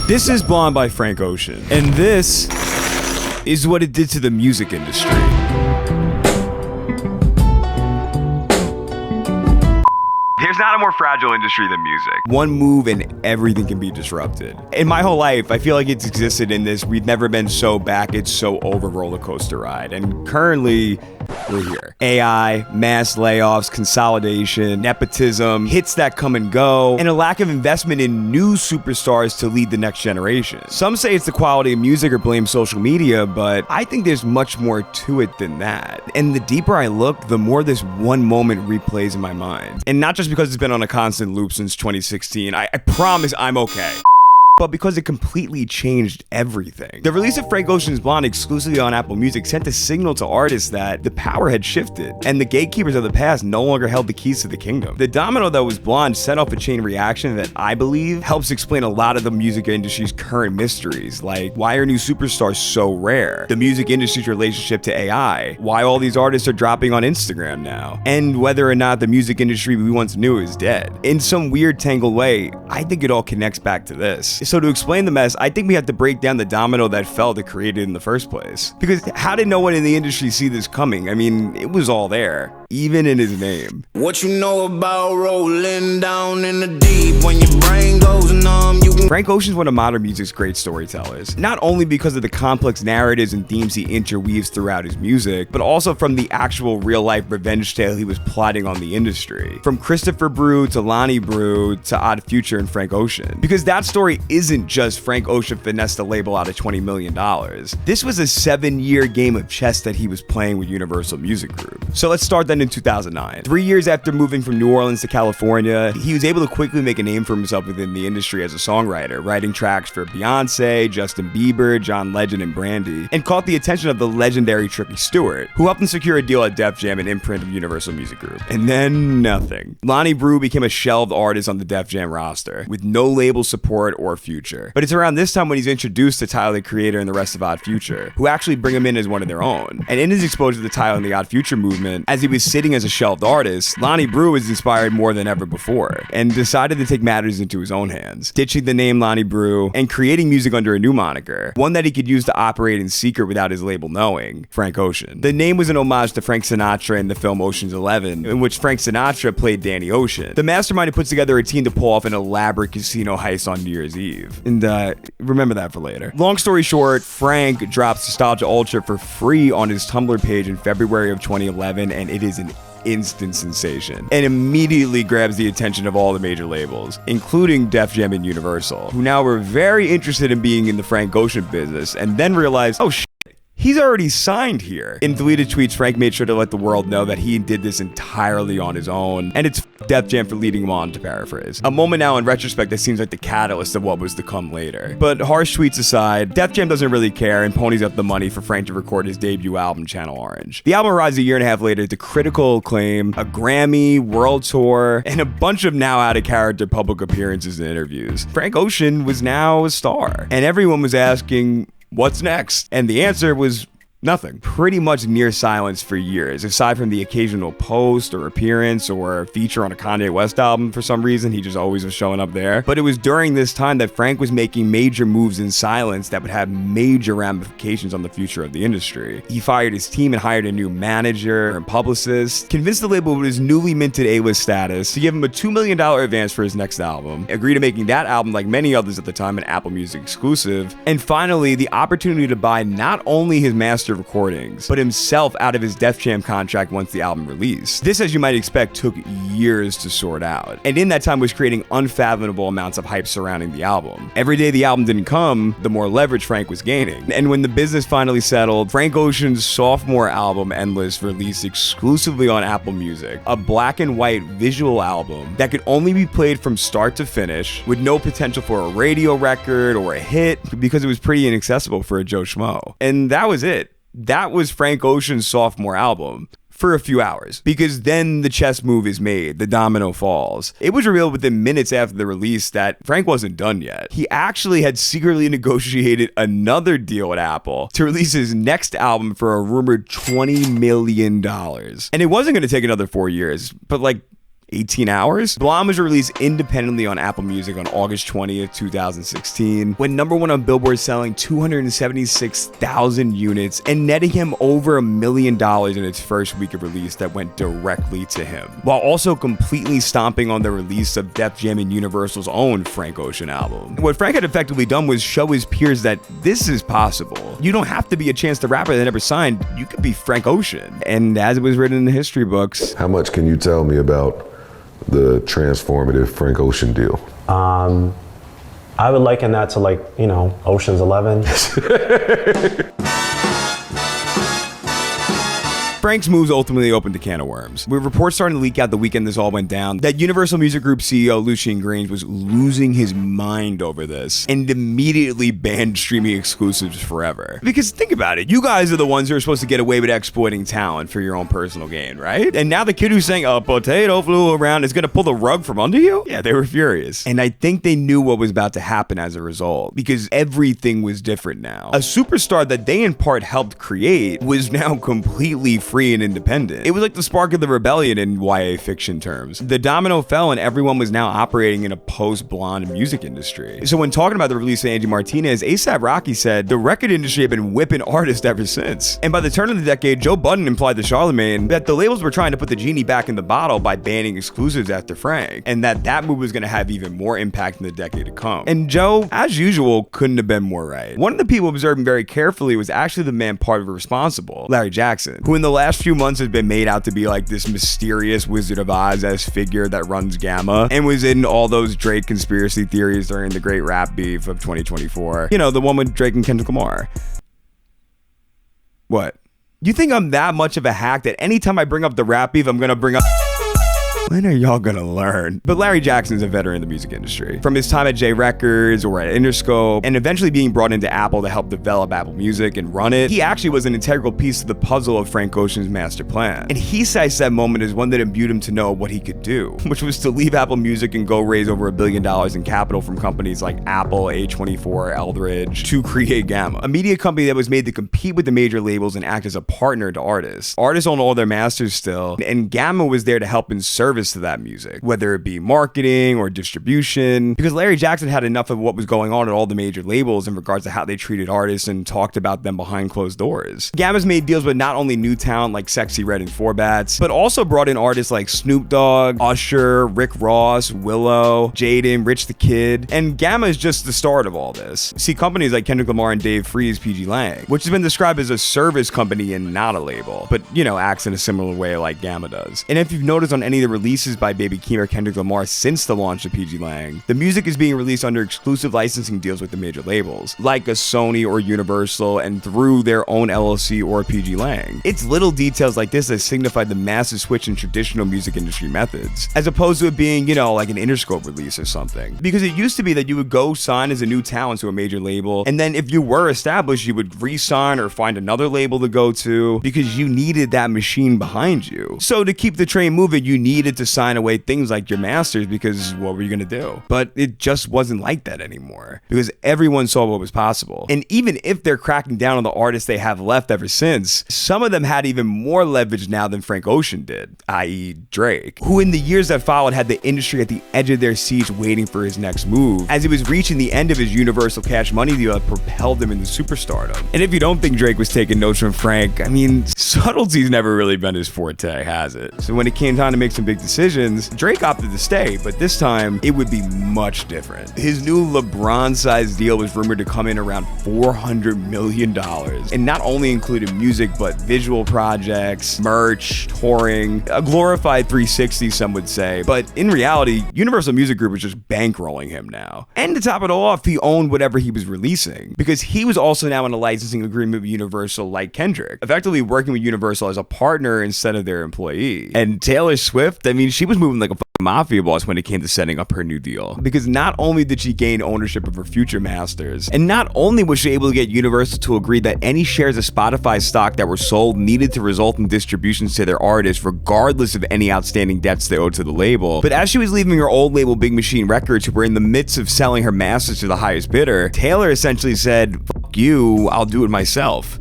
This is Blonde by Frank Ocean, and this is what it did to the music industry. There's not a more fragile industry than music. One move and everything can be disrupted. In my whole life, I feel like it's existed in this we've never been so back, it's so over roller coaster ride. And currently, we're here. AI, mass layoffs, consolidation, nepotism, hits that come and go, and a lack of investment in new superstars to lead the next generation. Some say it's the quality of music or blame social media, but I think there's much more to it than that. And the deeper I look, the more this one moment replays in my mind. And not just because it's been on a constant loop since 2016, I promise I'm okay. But because it completely changed everything. The release of Frank Ocean's Blonde exclusively on Apple Music sent a signal to artists that the power had shifted, and the gatekeepers of the past no longer held the keys to the kingdom. The domino that was Blonde set off a chain reaction that I believe helps explain a lot of the music industry's current mysteries, like why are new superstars so rare, the music industry's relationship to AI, why all these artists are dropping on Instagram now, and whether or not the music industry we once knew is dead. In some weird tangled way, I think it all connects back to this. So to explain the mess, I think we have to break down the domino that fell to create it in the first place. Because how did no one in the industry see this coming? I mean, it was all there, even in his name. What you know about rolling down in the deep when your brain goes numb? Frank Ocean's one of modern music's great storytellers, not only because of the complex narratives and themes he interweaves throughout his music, but also from the actual real-life revenge tale he was plotting on the industry. From Christopher Brew to Lonnie Brew to Odd Future and Frank Ocean. Because that story isn't just Frank Ocean finessed the label out of $20 million. This was a 7-year game of chess that he was playing with Universal Music Group. So let's start then in 2009. 3 years after moving from New Orleans to California, he was able to quickly make a name for himself within the industry as a songwriter, writing tracks for Beyonce, Justin Bieber, John Legend, and Brandy, and caught the attention of the legendary Tricky Stewart, who helped him secure a deal at Def Jam, an imprint of Universal Music Group. And then nothing. Lonnie Brew became a shelved artist on the Def Jam roster, with no label support or future. But it's around this time when he's introduced to Tyler, the Creator, and the rest of Odd Future, who actually bring him in as one of their own. And in his exposure to Tyler and the Odd Future movement, as he was sitting as a shelved artist, Lonnie Brew was inspired more than ever before, and decided to take matters into his own hands, ditching the name Lonnie Brew and creating music under a new moniker, one that he could use to operate in secret without his label knowing, Frank Ocean. The name was an homage to Frank Sinatra in the film Ocean's 11, in which Frank Sinatra played Danny Ocean, the mastermind who puts together a team to pull off an elaborate casino heist on New Year's Eve. And remember that for later. Long story short, Frank drops Nostalgia Ultra for free on his Tumblr page in February of 2011, and it is an instant sensation and immediately grabs the attention of all the major labels, including Def Jam and Universal, who now were very interested in being in the Frank Ocean business, and then realized, oh shit, he's already signed here. In deleted tweets, Frank made sure to let the world know that he did this entirely on his own, and it's Def Jam for leading him on, to paraphrase. A moment now in retrospect that seems like the catalyst of what was to come later. But harsh tweets aside, Def Jam doesn't really care and ponies up the money for Frank to record his debut album, Channel Orange. The album arrives a year and a half later to critical acclaim, a Grammy, world tour, and a bunch of now out-of-character public appearances and interviews. Frank Ocean was now a star, and everyone was asking, what's next? And the answer was nothing. Pretty much near silence for years, aside from the occasional post or appearance or feature on a Kanye West album. For some reason, he just always was showing up there. But it was during this time that Frank was making major moves in silence that would have major ramifications on the future of the industry. He fired his team and hired a new manager and publicist, convinced the label with his newly minted A-list status to give him a $2 million advance for his next album, agreed to making that album, like many others at the time, an Apple Music exclusive, and finally, the opportunity to buy not only his master recordings, but himself out of his Def Jam contract once the album released. This, as you might expect, took years to sort out, and in that time was creating unfathomable amounts of hype surrounding the album. Every day the album didn't come, the more leverage Frank was gaining. And when the business finally settled, Frank Ocean's sophomore album, Endless, released exclusively on Apple Music, a black and white visual album that could only be played from start to finish, with no potential for a radio record or a hit, because it was pretty inaccessible for a Joe Schmo. And that was it. That was Frank Ocean's sophomore album. For a few hours, because then the chess move is made, the domino falls. It was revealed within minutes after the release that Frank wasn't done yet. He actually had secretly negotiated another deal at Apple to release his next album for a rumored $20 million. And it wasn't going to take another 4 years, but like, 18 hours? Blonde was released independently on Apple Music on August 20th, 2016, went #1 on Billboard, selling 276,000 units and netting him over $1 million in its first week of release that went directly to him, while also completely stomping on the release of Def Jam and Universal's own Frank Ocean album. What Frank had effectively done was show his peers that this is possible. You don't have to be a Chance the Rapper that never signed, you could be Frank Ocean. And as it was written in the history books. How much can you tell me about the transformative Frank Ocean deal? I would liken that to, like, you know, Ocean's 11. Frank's moves ultimately opened a can of worms, with reports starting to leak out the weekend this all went down that Universal Music Group CEO Lucien Grange was losing his mind over this and immediately banned streaming exclusives forever. Because think about it, you guys are the ones who are supposed to get away with exploiting talent for your own personal gain, right? And now the kid who's saying a potato flew around is gonna pull the rug from under you? Yeah, they were furious. And I think they knew what was about to happen as a result, because everything was different now. A superstar that they in part helped create was now completely free and independent. It was like the spark of the rebellion in YA fiction terms. The domino fell and everyone was now operating in a post-Blonde music industry. So when talking about the release of Angie Martinez, A$AP Rocky said the record industry had been whipping artists ever since. And by the turn of the decade, Joe Budden implied to Charlemagne that the labels were trying to put the genie back in the bottle by banning exclusives after Frank, and that move was going to have even more impact in the decade to come. And Joe, as usual, couldn't have been more right. One of the people observing very carefully was actually the man part of it responsible, Larry Jackson, who in the last few months has been made out to be like this mysterious Wizard of Oz-esque figure that runs Gamma and was in all those Drake conspiracy theories during the great rap beef of 2024. You know, the one with Drake and Kendrick Lamar. What? You think I'm that much of a hack that anytime I bring up the rap beef, I'm gonna bring up... When are y'all gonna learn? But Larry Jackson's a veteran in the music industry. From his time at J Records or at Interscope, and eventually being brought into Apple to help develop Apple Music and run it, he actually was an integral piece to the puzzle of Frank Ocean's master plan. And he cites that moment as one that imbued him to know what he could do, which was to leave Apple Music and go raise over $1 billion in capital from companies like Apple, A24, Eldridge, to create Gamma, a media company that was made to compete with the major labels and act as a partner to artists. Artists own all their masters still, and Gamma was there to help in service to that music, whether it be marketing or distribution, because Larry Jackson had enough of what was going on at all the major labels in regards to how they treated artists and talked about them behind closed doors. Gamma's made deals with not only new talent like Sexy Red and Four Bats, but also brought in artists like Snoop Dogg, Usher, Rick Ross, Willow, Jaden, Rich the Kid, and Gamma is just the start of all this. See companies like Kendrick Lamar and Dave Freeze, PG Lang, which has been described as a service company and not a label, but you know, acts in a similar way like Gamma does. And if you've noticed on any of the releases by Baby Keem or Kendrick Lamar since the launch of PG Lang, the music is being released under exclusive licensing deals with the major labels, like a Sony or Universal, and through their own LLC or PG Lang. It's little details like this that signify the massive switch in traditional music industry methods, as opposed to it being, you know, like an Interscope release or something. Because it used to be that you would go sign as a new talent to a major label, and then if you were established, you would re-sign or find another label to go to, because you needed that machine behind you. So to keep the train moving, you needed to sign away things like your masters, because what were you gonna do? But it just wasn't like that anymore, because everyone saw what was possible. And even if they're cracking down on the artists they have left ever since, some of them had even more leverage now than Frank Ocean did, i.e. Drake, who in the years that followed had the industry at the edge of their seats waiting for his next move, as he was reaching the end of his Universal Cash Money deal that propelled him into superstardom. And if you don't think Drake was taking notes from Frank, I mean, subtlety's never really been his forte, has it? So when it came time to make some big decisions, Drake opted to stay, but this time it would be much different. His new LeBron-sized deal was rumored to come in around $400 million, and not only included music, but visual projects, merch, touring, a glorified 360, some would say. But in reality, Universal Music Group was just bankrolling him now. And to top it all off, he owned whatever he was releasing, because he was also now in a licensing agreement with Universal like Kendrick, effectively working with Universal as a partner instead of their employee. And Taylor Swift, I mean, she was moving like a mafia boss when it came to setting up her new deal, because not only did she gain ownership of her future masters, and not only was she able to get Universal to agree that any shares of Spotify stock that were sold needed to result in distributions to their artists regardless of any outstanding debts they owed to the label, but as she was leaving her old label Big Machine Records, who were in the midst of selling her masters to the highest bidder, Taylor essentially said, "Fuck you, I'll do it myself."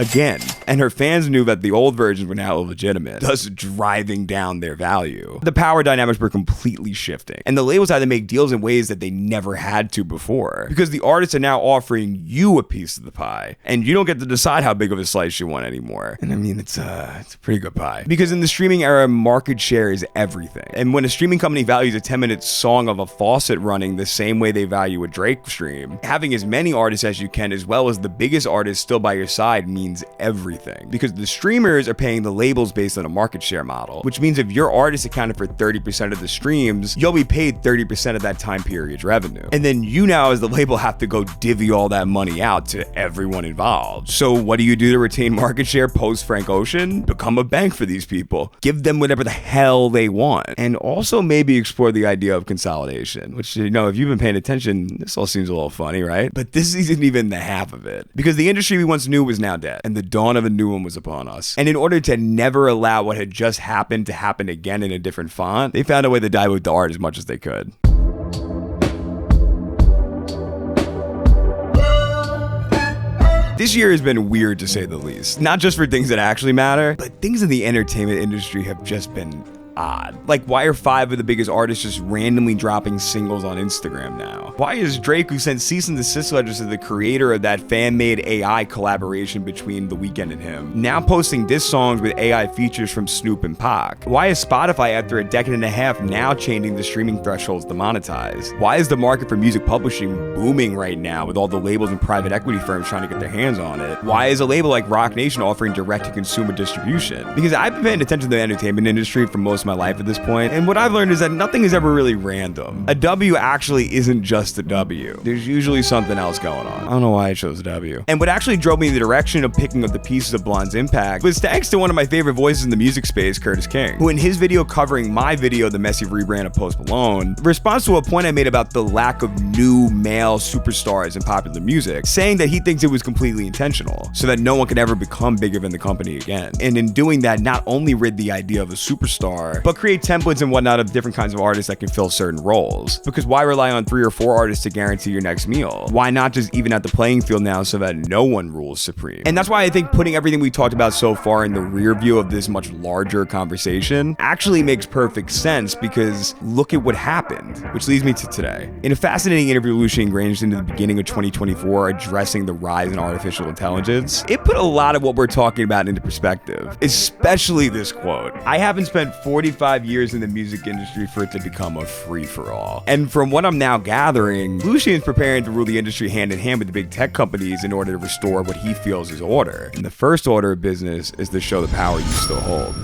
again. And her fans knew that the old versions were now illegitimate, thus driving down their value. The power dynamics were completely shifting, and the labels had to make deals in ways that they never had to before, because the artists are now offering you a piece of the pie, and you don't get to decide how big of a slice you want anymore. And I mean, it's a pretty good pie. Because in the streaming era, market share is everything. And when a streaming company values a 10-minute song of a faucet running the same way they value a Drake stream, having as many artists as you can, as well as the biggest artists still by your side, means everything. Because the streamers are paying the labels based on a market share model, which means if your artist accounted for 30% of the streams, you'll be paid 30% of that time period's revenue. And then you now as the label have to go divvy all that money out to everyone involved. So what do you do to retain market share post Frank Ocean? Become a bank for these people. Give them whatever the hell they want. And also maybe explore the idea of consolidation, which, you know, if you've been paying attention, this all seems a little funny, right? But this isn't even the half of it. Because the industry we once knew was now dead, and the dawn of a new one was upon us. And in order to never allow what had just happened to happen again in a different font, they found a way to dilute the art as much as they could. This year has been weird to say the least. Not just for things that actually matter, but things in the entertainment industry have just been odd. Like, why are 5 of the biggest artists just randomly dropping singles on Instagram now? Why is Drake, who sent cease and desist letters to the creator of that fan-made AI collaboration between The Weeknd and him, now posting diss songs with AI features from Snoop and Pac? Why is Spotify, after a decade and a half, now changing the streaming thresholds to monetize? Why is the market for music publishing booming right now with all the labels and private equity firms trying to get their hands on it? Why is a label like Roc Nation offering direct-to-consumer distribution? Because I've been paying attention to the entertainment industry for most of my life at this point, and what I've learned is that nothing is ever really random. A W actually isn't just a W. There's usually something else going on. I don't know why I chose W. And what actually drove me in the direction of picking up the pieces of Blonde's impact was thanks to one of my favorite voices in the music space, Curtis King, who in his video covering my video, The Messy Rebrand of Post Malone, responds to a point I made about the lack of new male superstars in popular music, saying that he thinks it was completely intentional, so that no one could ever become bigger than the company again. And in doing that, not only rid the idea of a superstar, but create templates and whatnot of different kinds of artists that can fill certain roles. Because why rely on 3 or 4 artists to guarantee your next meal? Why not just even out the playing field now so that no one rules supreme? And that's why I think putting everything we talked about so far in the rear view of this much larger conversation actually makes perfect sense, because look at what happened. Which leads me to today. In a fascinating interview Lucian arranged into the beginning of 2024 addressing the rise in artificial intelligence, it put a lot of what we're talking about into perspective, especially this quote. I haven't spent 45 years in the music industry for it to become a free-for-all. And from what I'm now gathering, Lucian's preparing to rule the industry hand in hand with the big tech companies in order to restore what he feels is order. And the first order of business is to show the power you still hold.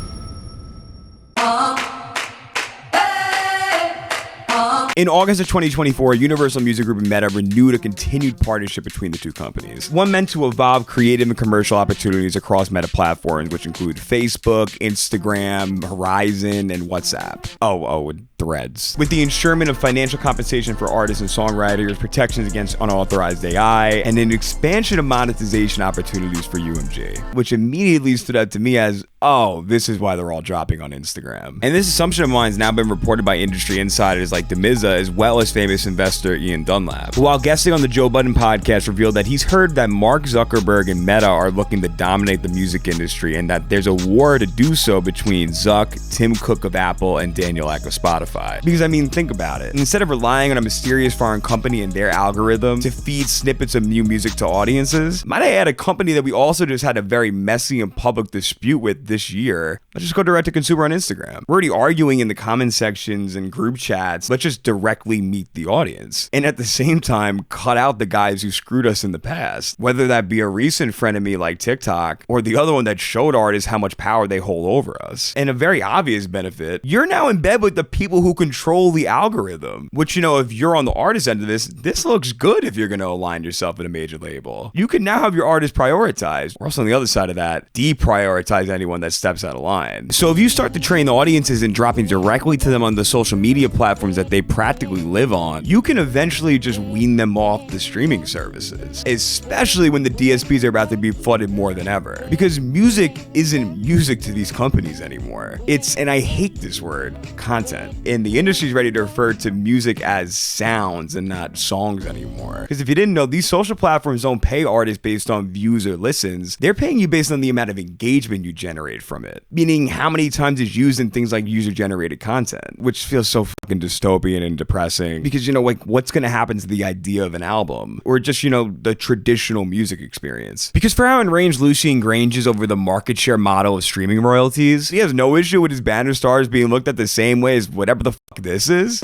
In August of 2024, Universal Music Group and Meta renewed a continued partnership between the two companies. One meant to evolve creative and commercial opportunities across Meta platforms, which include Facebook, Instagram, Horizon, and WhatsApp. And Threads. With the ensuring of financial compensation for artists and songwriters, protections against unauthorized AI, and an expansion of monetization opportunities for UMG, which immediately stood out to me as, oh, this is why they're all dropping on Instagram. And this assumption of mine has now been reported by industry insiders like Demiza, as well as famous investor Ian Dunlap, who, while guesting on the Joe Budden podcast, revealed that he's heard that Mark Zuckerberg and Meta are looking to dominate the music industry, and that there's a war to do so between Zuck, Tim Cook of Apple, and Daniel Ek of Spotify. Because, I mean, think about it. Instead of relying on a mysterious foreign company and their algorithm to feed snippets of new music to audiences, might I add a company that we also just had a very messy and public dispute with this year? Let's just go direct to consumer on Instagram. We're already arguing in the comment sections and group chats. Let's just directly meet the audience. And at the same time, cut out the guys who screwed us in the past. Whether that be a recent frenemy like TikTok, or the other one that showed artists how much power they hold over us. And a very obvious benefit, you're now in bed with the people who control the algorithm. Which, you know, if you're on the artist end of this looks good if you're going to align yourself with a major label. You can now have your artists prioritized, or else on the other side of that, deprioritize anyone anyone that steps out of line. So if you start to train the audiences and dropping directly to them on the social media platforms that they practically live on, you can eventually just wean them off the streaming services, especially when the DSPs are about to be flooded more than ever. Because music isn't music to these companies anymore. It's, and I hate this word, content. And the industry's ready to refer to music as sounds and not songs anymore. Because if you didn't know, these social platforms don't pay artists based on views or listens. They're paying you based on the amount of engagement you generate from it. Meaning how many times it's used in things like user-generated content, which feels so fucking dystopian and depressing. Because, you know, like, what's gonna happen to the idea of an album? Or just, you know, the traditional music experience? Because for how enraged Lucien Grange is over the market share model of streaming royalties, he has no issue with his banner stars being looked at the same way as whatever the fuck this is.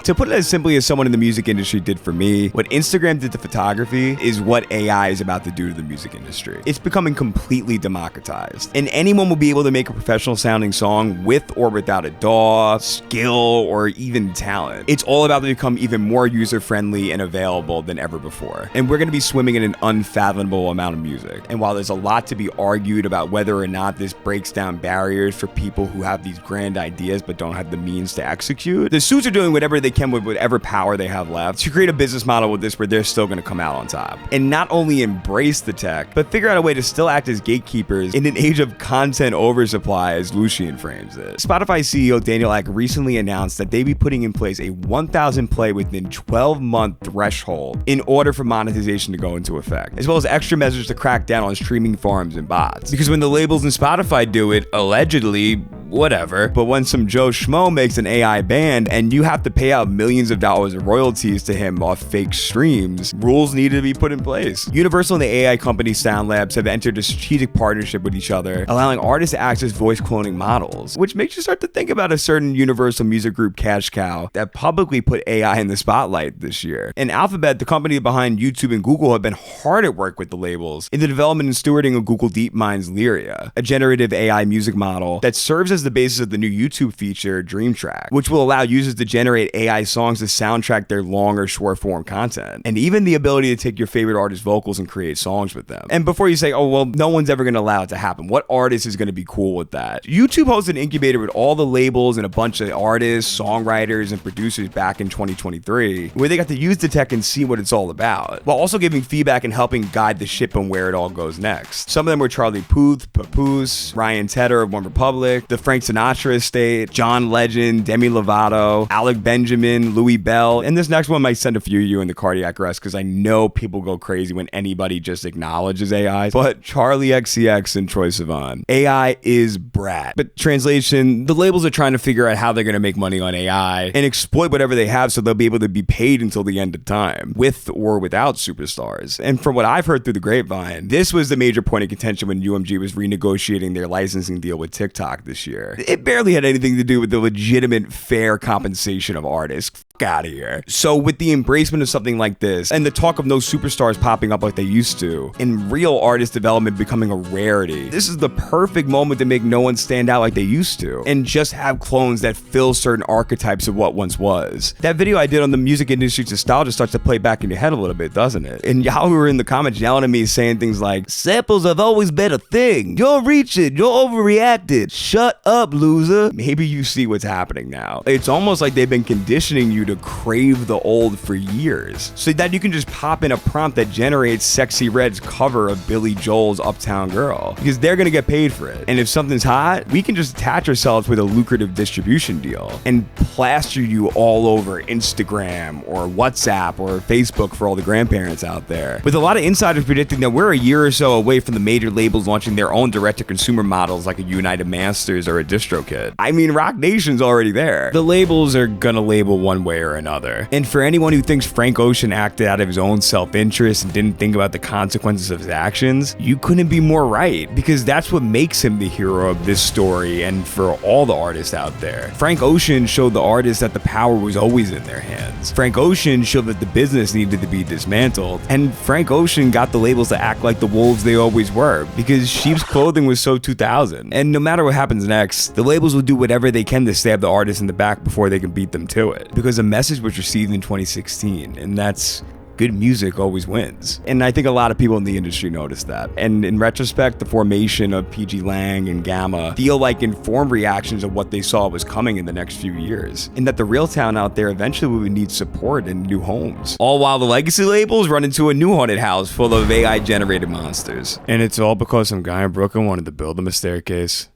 To put it as simply as someone in the music industry did for me, what Instagram did to photography is what AI is about to do to the music industry. It's becoming completely democratized, and anyone will be able to make a professional sounding song with or without a DAW, skill, or even talent. It's all about to become even more user-friendly and available than ever before. And we're going to be swimming in an unfathomable amount of music. And while there's a lot to be argued about whether or not this breaks down barriers for people who have these grand ideas but don't have the means to execute, the suits are doing whatever they can with whatever power they have left to create a business model with this where they're still going to come out on top and not only embrace the tech, but figure out a way to still act as gatekeepers in an age of content oversupply, as Lucien frames it. Spotify CEO Daniel Ek recently announced that they'd be putting in place a 1,000 play within 12-month threshold in order for monetization to go into effect, as well as extra measures to crack down on streaming farms and bots. Because when the labels and Spotify do it, allegedly, whatever, but when some Joe Schmo makes an AI band and you have to pay out millions of dollars of royalties to him off fake streams, rules need to be put in place. Universal and the AI company Sound Labs have entered a strategic partnership with each other, allowing artists to access voice cloning models, which makes you start to think about a certain Universal music group cash cow that publicly put AI in the spotlight this year. And Alphabet, the company behind YouTube and Google, have been hard at work with the labels in the development and stewarding of Google DeepMind's Lyria, a generative AI music model that serves as the basis of the new YouTube feature Dream Track, which will allow users to generate AI songs to soundtrack their long or short form content, and even the ability to take your favorite artist's vocals and create songs with them. And before you say, oh well, no one's ever going to allow it to happen, what artist is going to be cool with that? YouTube hosted an incubator with all the labels and a bunch of artists, songwriters, and producers back in 2023, where they got to use the tech and see what it's all about, while also giving feedback and helping guide the ship on where it all goes next. Some of them were Charlie Puth, Papoose, Ryan Tedder of One Republic, the Frank Sinatra estate, John Legend, Demi Lovato, Alec Benjamin, Louis Bell, and this next one might send a few of you in the cardiac arrest because I know people go crazy when anybody just acknowledges AI, but Charlie XCX and Troye Sivan. AI is brat. But translation, the labels are trying to figure out how they're going to make money on AI and exploit whatever they have so they'll be able to be paid until the end of time, with or without superstars. And from what I've heard through the grapevine, this was the major point of contention when UMG was renegotiating their licensing deal with TikTok this year. It barely had anything to do with the legitimate fair compensation of artists. Out of here. So with the embracement of something like this and the talk of no superstars popping up like they used to, and real artist development becoming a rarity, this is the perfect moment to make no one stand out like they used to and just have clones that fill certain archetypes of what once was. That video I did on the music industry's nostalgia starts to play back in your head a little bit, doesn't it? And y'all who were in the comments yelling at me saying things like, samples have always been a thing, you're reaching, you're overreacted, shut up loser. Maybe you see what's happening now. It's almost like they've been conditioning you to crave the old for years, so that you can just pop in a prompt that generates Sexy Red's cover of Billy Joel's Uptown Girl, because they're gonna get paid for it. And if something's hot, we can just attach ourselves with a lucrative distribution deal and plaster you all over Instagram or WhatsApp or Facebook for all the grandparents out there. With a lot of insiders predicting that we're a year or so away from the major labels launching their own direct-to-consumer models like a United Masters or a DistroKid. I mean, Rock Nation's already there. The labels are gonna label one way or another. And for anyone who thinks Frank Ocean acted out of his own self-interest and didn't think about the consequences of his actions, you couldn't be more right, because that's what makes him the hero of this story and for all the artists out there. Frank Ocean showed the artists that the power was always in their hands. Frank Ocean showed that the business needed to be dismantled, and Frank Ocean got the labels to act like the wolves they always were, because sheep's clothing was so 2000. And no matter what happens next, the labels will do whatever they can to stab the artists in the back before they can beat them to it, because a message was received in 2016, and that's good music always wins. And I think a lot of people in the industry noticed that. And in retrospect, the formation of PG Lang and Gamma feel like informed reactions of what they saw was coming in the next few years. And that the real town out there eventually would need support and new homes. All while the legacy labels run into a new haunted house full of AI-generated monsters. And it's all because some guy in Brooklyn wanted to build them a staircase.